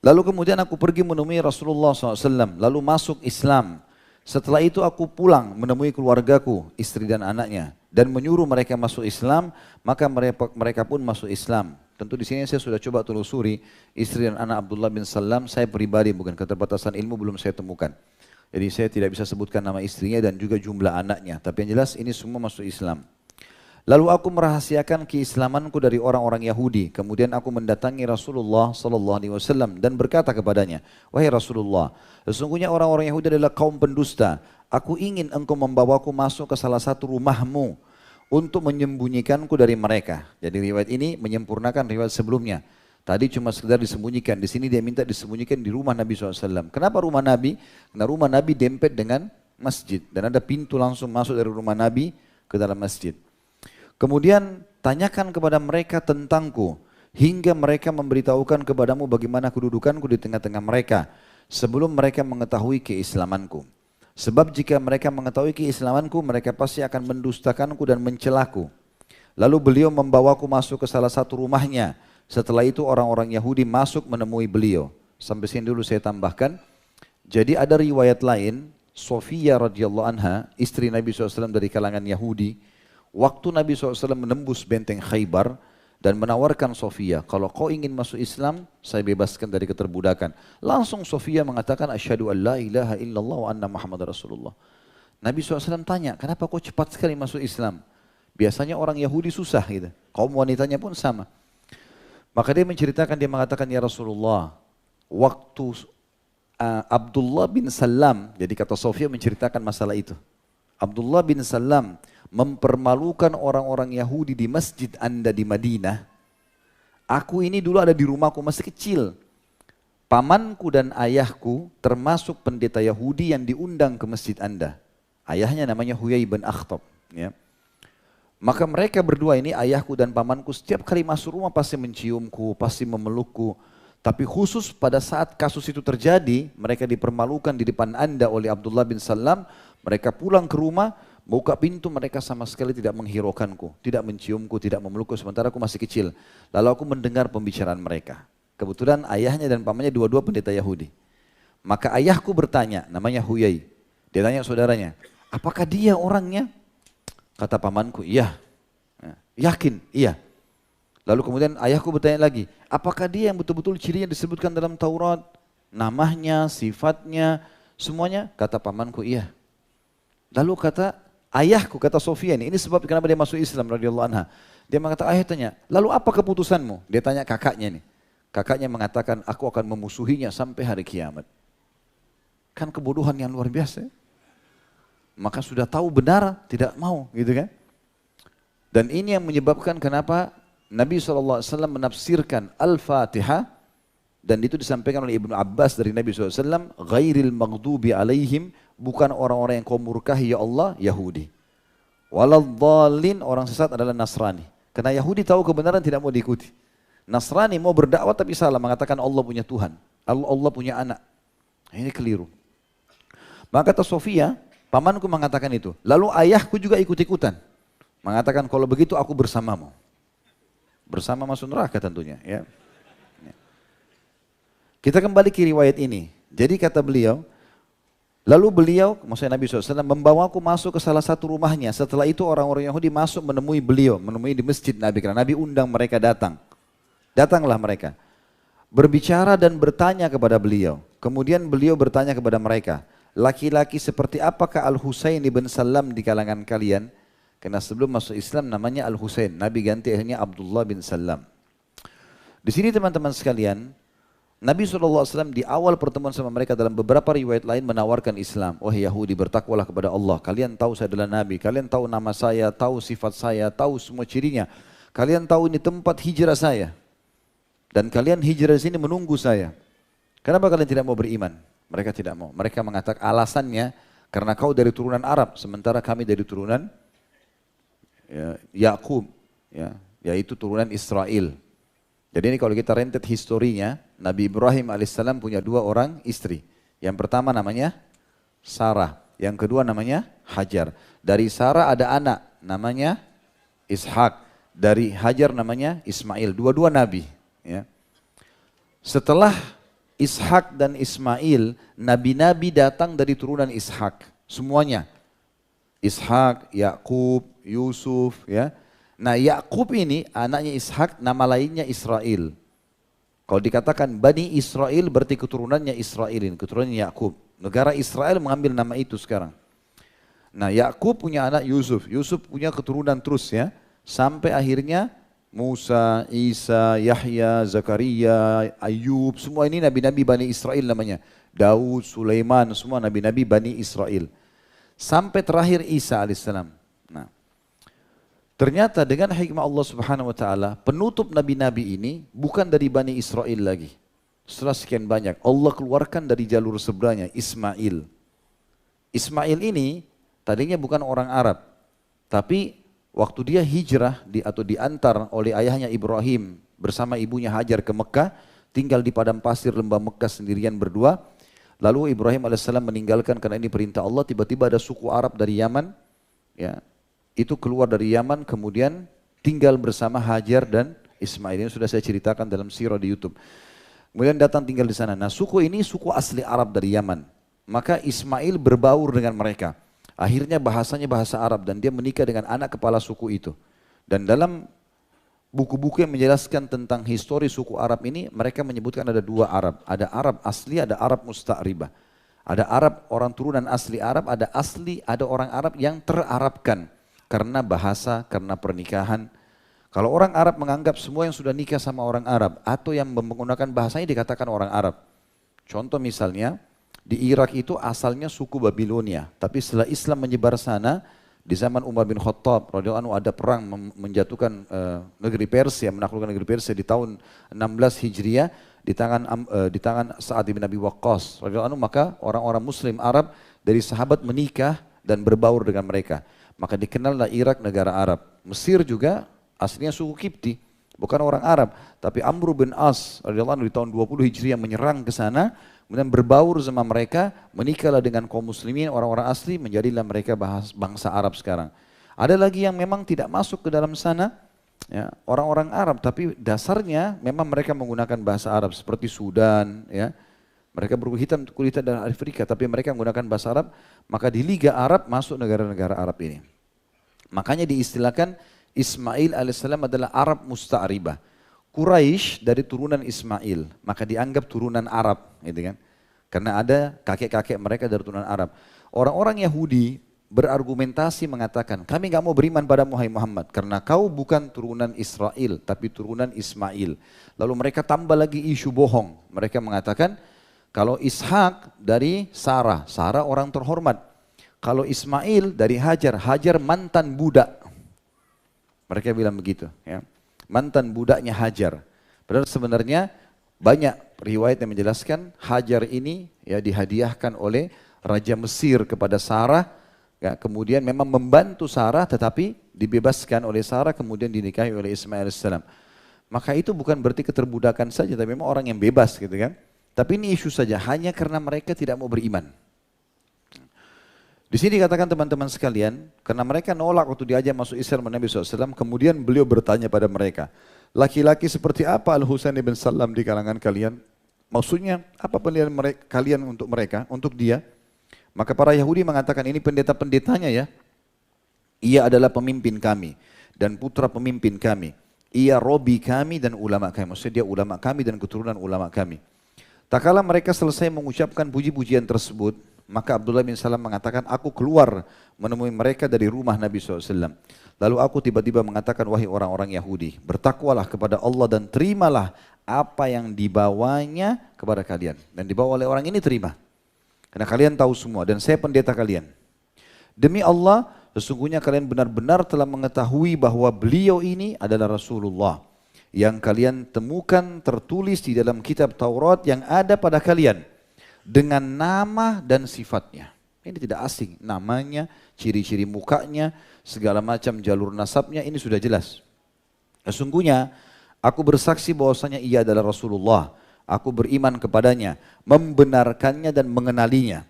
Lalu kemudian aku pergi menemui Rasulullah SAW, lalu masuk Islam. Setelah itu aku pulang menemui keluargaku, istri dan anaknya, dan menyuruh mereka masuk Islam, maka mereka pun masuk Islam. Tentu di sini saya sudah coba telusuri istri dan anak Abdullah bin Salam, saya pribadi bukan keterbatasan ilmu belum saya temukan. Jadi saya tidak bisa sebutkan nama istrinya dan juga jumlah anaknya, tapi yang jelas ini semua masuk Islam. Lalu aku merahasiakan keislamanku dari orang-orang Yahudi. Kemudian aku mendatangi Rasulullah SAW dan berkata kepadanya, wahai Rasulullah, sesungguhnya orang-orang Yahudi adalah kaum pendusta. Aku ingin engkau membawaku masuk ke salah satu rumahmu untuk menyembunyikanku dari mereka. Jadi riwayat ini menyempurnakan riwayat sebelumnya. Tadi cuma sekedar disembunyikan. Di sini dia minta disembunyikan di rumah Nabi SAW. Kenapa rumah Nabi? Karena rumah Nabi dempet dengan masjid. Dan ada pintu langsung masuk dari rumah Nabi ke dalam masjid. Kemudian tanyakan kepada mereka tentangku, hingga mereka memberitahukan kepadamu bagaimana kedudukanku di tengah-tengah mereka, sebelum mereka mengetahui keislamanku. Sebab jika mereka mengetahui keislamanku, mereka pasti akan mendustakanku dan mencelaku. Lalu beliau membawaku masuk ke salah satu rumahnya. Setelah itu orang-orang Yahudi masuk menemui beliau. Sampai sini dulu saya tambahkan. Jadi ada riwayat lain, Sofia radhiyallahu anha, istri Nabi SAW dari kalangan Yahudi, waktu Nabi SAW menembus benteng Khaybar dan menawarkan Sofia, kalau kau ingin masuk Islam, saya bebaskan dari keterbudakan. Langsung Sofia mengatakan, asyhadu an la ilaha illallah wa anna Muhammad Rasulullah. Nabi SAW tanya, kenapa kau cepat sekali masuk Islam? Biasanya orang Yahudi susah gitu. Kaum wanitanya pun sama. Maka dia menceritakan, dia mengatakan, ya Rasulullah, waktu Abdullah bin Salam, jadi kata Sofia menceritakan masalah itu. Abdullah bin Salam mempermalukan orang-orang Yahudi di masjid Anda di Madinah. Aku ini dulu ada di rumahku masih kecil. Pamanku dan ayahku termasuk pendeta Yahudi yang diundang ke masjid Anda. Ayahnya namanya Huyai bin Akhtab. Ya. Maka mereka berdua ini, ayahku dan pamanku, setiap kali masuk rumah pasti menciumku, pasti memelukku. Tapi khusus pada saat kasus itu terjadi, mereka dipermalukan di depan Anda oleh Abdullah bin Salam. Mereka pulang ke rumah, buka pintu, mereka sama sekali tidak menghiraukanku, tidak menciumku, tidak memelukku, sementara aku masih kecil. Lalu aku mendengar pembicaraan mereka. Kebetulan ayahnya dan pamannya dua-dua pendeta Yahudi. Maka ayahku bertanya, namanya Huyai. Dia tanya saudaranya, apakah dia orangnya? Kata pamanku, iya. Yakin? Iya. Lalu kemudian ayahku bertanya lagi, apakah dia yang betul-betul cirinya disebutkan dalam Taurat? Namanya, sifatnya, semuanya? Kata pamanku, iya. Lalu kata ayahku, kata Sofia ini sebab kenapa dia masuk Islam radhiyallahu anha. Dia mengatakan, ayah tanya, lalu apa keputusanmu? Dia tanya kakaknya nih. Kakaknya mengatakan, aku akan memusuhinya sampai hari kiamat. Kan kebodohan yang luar biasa. Maka sudah tahu benar, tidak mau gitu kan. Dan ini yang menyebabkan kenapa Nabi SAW menafsirkan Al-Fatihah, dan itu disampaikan oleh Ibnu Abbas dari Nabi SAW, ghairil maghdubi alaihim, bukan orang-orang yang kau murkahi ya Allah, Yahudi. Waladhdallin, orang sesat adalah Nasrani. Karena Yahudi tahu kebenaran tidak mau diikuti. Nasrani mau berdakwah tapi salah, mengatakan Allah punya Tuhan, Allah punya anak. Ini keliru. Maka kata Sofia, pamanku mengatakan itu. Lalu ayahku juga ikut-ikutan. Mengatakan kalau begitu aku bersamamu. Bersama masuk neraka tentunya. Ya. Kita kembali ke riwayat ini. Jadi kata beliau, lalu beliau, maksudnya Nabi SAW, membawaku masuk ke salah satu rumahnya. Setelah itu orang-orang Yahudi masuk menemui beliau, menemui di masjid Nabi. Karena Nabi undang mereka datang. Datanglah mereka. Berbicara dan bertanya kepada beliau. Kemudian beliau bertanya kepada mereka, laki-laki seperti apakah Al-Husain ibn Salam di kalangan kalian? Karena sebelum masuk Islam namanya Al-Husain. Nabi ganti akhirnya Abdullah bin Salam. Di sini teman-teman sekalian, Nabi SAW di awal pertemuan sama mereka dalam beberapa riwayat lain menawarkan Islam. Wahai Yahudi, bertakwalah kepada Allah. Kalian tahu saya adalah Nabi. Kalian tahu nama saya, tahu sifat saya, tahu semua cirinya. Kalian tahu ini tempat hijrah saya. Dan kalian hijrah di sini menunggu saya. Kenapa kalian tidak mau beriman? Mereka tidak mau. Mereka mengatakan alasannya karena kau dari turunan Arab, sementara kami dari turunan Yakub, yaitu turunan Israel. Jadi ini kalau kita rentet historinya, Nabi Ibrahim alaihissalam punya dua orang istri. Yang pertama namanya Sarah, yang kedua namanya Hajar. Dari Sarah ada anak namanya Ishak, dari Hajar namanya Ismail. Dua-dua Nabi. Ya. Setelah Ishak dan Ismail, nabi-nabi datang dari turunan Ishak, semuanya. Ishak, Yakub, Yusuf, ya. Nah, Yakub ini anaknya Ishak, nama lainnya Israel. Kalau dikatakan Bani Israel berarti keturunannya Israelin, keturunannya Yakub. Negara Israel mengambil nama itu sekarang. Nah, Yakub punya anak Yusuf, Yusuf punya keturunan terus ya, sampai akhirnya Musa, Isa, Yahya, Zakaria, Ayub, semua ini nabi-nabi Bani Israel namanya. Daud, Sulaiman, semua nabi-nabi Bani Israel. Sampai terakhir Isa alaihissalam. Nah, ternyata dengan hikmah Allah Subhanahu wa taala, penutup nabi-nabi ini bukan dari Bani Israel lagi. Setelah sekian banyak, Allah keluarkan dari jalur seberanya Ismail. Ismail ini tadinya bukan orang Arab, tapi waktu dia hijrah atau diantar oleh ayahnya Ibrahim bersama ibunya Hajar ke Mekah, tinggal di padang pasir lembah Mekah sendirian berdua. Lalu Ibrahim alaihissalam meninggalkan karena ini perintah Allah. Tiba-tiba ada suku Arab dari Yaman, ya, itu keluar dari Yaman kemudian tinggal bersama Hajar dan Ismail. Ini sudah saya ceritakan dalam sirah di YouTube. Kemudian datang tinggal di sana. Nah, suku ini suku asli Arab dari Yaman. Maka Ismail berbaur dengan mereka. Akhirnya bahasanya bahasa Arab dan dia menikah dengan anak kepala suku itu. Dan dalam buku-buku yang menjelaskan tentang histori suku Arab ini, mereka menyebutkan ada dua Arab. Ada Arab asli, ada Arab musta'ribah. Ada Arab orang turunan asli Arab, ada orang Arab yang terarabkan karena bahasa, karena pernikahan. Kalau orang Arab menganggap semua yang sudah nikah sama orang Arab atau yang menggunakan bahasanya dikatakan orang Arab. Contoh misalnya, di Irak itu asalnya suku Babilonia, tapi setelah Islam menyebar sana, di zaman Umar bin Khattab radhiyallahu anhu ada perang menjatuhkan negeri Persia, menaklukkan negeri Persia di tahun 16 Hijriah di tangan Sa'ad bin Abi Waqqas radhiyallahu anhu, maka orang-orang Muslim Arab dari sahabat menikah dan berbaur dengan mereka. Maka dikenallah Irak negara Arab. Mesir juga aslinya suku Kipti, bukan orang Arab, tapi Amr bin As radhiyallahu anhu di tahun 20 Hijriah menyerang ke sana, kemudian berbaur sama mereka, menikahlah dengan kaum muslimin orang-orang asli, menjadilah mereka bangsa Arab sekarang. Ada lagi yang memang tidak masuk ke dalam sana, ya, orang-orang Arab, tapi dasarnya memang mereka menggunakan bahasa Arab seperti Sudan, ya. Mereka berkulit hitam dari Afrika, tapi mereka menggunakan bahasa Arab, maka di Liga Arab masuk negara-negara Arab ini. Makanya diistilahkan Ismail alaihissalam adalah Arab musta'ribah. Quraisy dari turunan Ismail, maka dianggap turunan Arab, gitu kan? Karena ada kakek-kakek mereka dari turunan Arab. Orang-orang Yahudi berargumentasi mengatakan, kami nggak mau beriman pada Muhammad karena kau bukan turunan Israel, tapi turunan Ismail. Lalu mereka tambah lagi isu bohong. Mereka mengatakan, kalau Ishak dari Sarah, Sarah orang terhormat. Kalau Ismail dari Hajar, Hajar mantan budak. Mereka bilang begitu, ya. Mantan budaknya Hajar. Padahal sebenarnya banyak riwayat yang menjelaskan Hajar ini ya dihadiahkan oleh Raja Mesir kepada Sarah. Ya, kemudian memang membantu Sarah tetapi dibebaskan oleh Sarah kemudian dinikahi oleh Ismail AS. Maka itu bukan berarti keterbudakan saja, tapi memang orang yang bebas gitu kan. Tapi ini isu saja hanya karena mereka tidak mau beriman. Di sini dikatakan teman-teman sekalian, karena mereka nolak waktu diajak masuk Islam Nabi SAW, kemudian beliau bertanya pada mereka, laki-laki seperti apa Al-Husain ibn Salam di kalangan kalian? Maksudnya apa penilaian kalian untuk mereka, untuk dia? Maka para Yahudi mengatakan ini pendeta-pendetanya ya, ia adalah pemimpin kami dan putra pemimpin kami. Ia robi kami dan ulama kami, maksudnya dia ulama kami dan keturunan ulama kami. Tak kala mereka selesai mengucapkan puji-pujian tersebut, maka Abdullah bin Salam mengatakan, aku keluar menemui mereka dari rumah Nabi SAW. Lalu aku tiba-tiba mengatakan, wahai orang-orang Yahudi, bertakwalah kepada Allah dan terimalah apa yang dibawanya kepada kalian. Dan dibawa oleh orang ini terima. Karena kalian tahu semua dan saya pendeta kalian. Demi Allah, sesungguhnya kalian benar-benar telah mengetahui bahwa beliau ini adalah Rasulullah. Yang kalian temukan tertulis di dalam kitab Taurat yang ada pada kalian. Dengan nama dan sifatnya. Ini tidak asing, namanya, ciri-ciri mukanya, segala macam jalur nasabnya, ini sudah jelas. Sesungguhnya, aku bersaksi bahwasanya ia adalah Rasulullah. Aku beriman kepadanya, membenarkannya dan mengenalinya.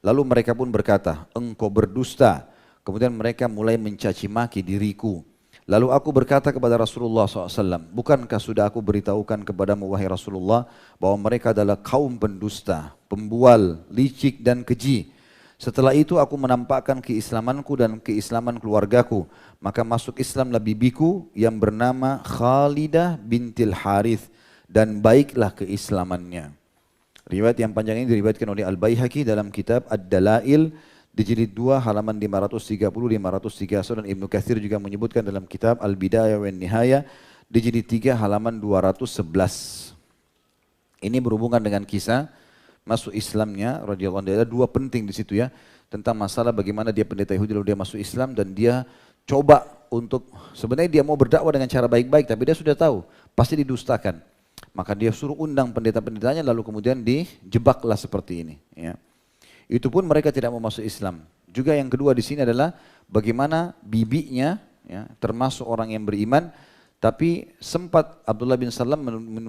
Lalu mereka pun berkata, engkau berdusta. Kemudian mereka mulai mencaci maki diriku. Lalu aku berkata kepada Rasulullah SAW, bukankah sudah aku beritahukan kepadamu wahai Rasulullah bahwa mereka adalah kaum pendusta, pembual, licik dan keji. Setelah itu aku menampakkan keislamanku dan keislaman keluargaku. Maka masuk Islamlah bibiku yang bernama Khalidah bintil Harith dan baiklah keislamannya. Riwayat yang panjang ini diriwayatkan oleh Al-Baihaqi dalam kitab Ad-Dalail di jilid 2 halaman 530-531 dan Ibnu Katsir juga menyebutkan dalam kitab Al-Bidayah wan Nihayah di jilid 3 halaman 211. Ini berhubungan dengan kisah masuk Islamnya radhiyallahu anhu. Ada dua penting di situ ya, tentang masalah bagaimana dia pendeta Yahudi lalu dia masuk Islam dan dia coba untuk sebenarnya dia mau berdakwah dengan cara baik-baik tapi dia sudah tahu pasti didustakan. Maka dia suruh undang pendeta-pendetanya lalu kemudian dijebaklah seperti ini ya. Itu pun mereka tidak mau masuk Islam. Juga yang kedua di sini adalah bagaimana bibinya ya, termasuk orang yang beriman tapi sempat Abdullah bin Salam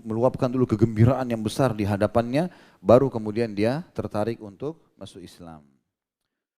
meluapkan dulu kegembiraan yang besar di hadapannya baru kemudian dia tertarik untuk masuk Islam.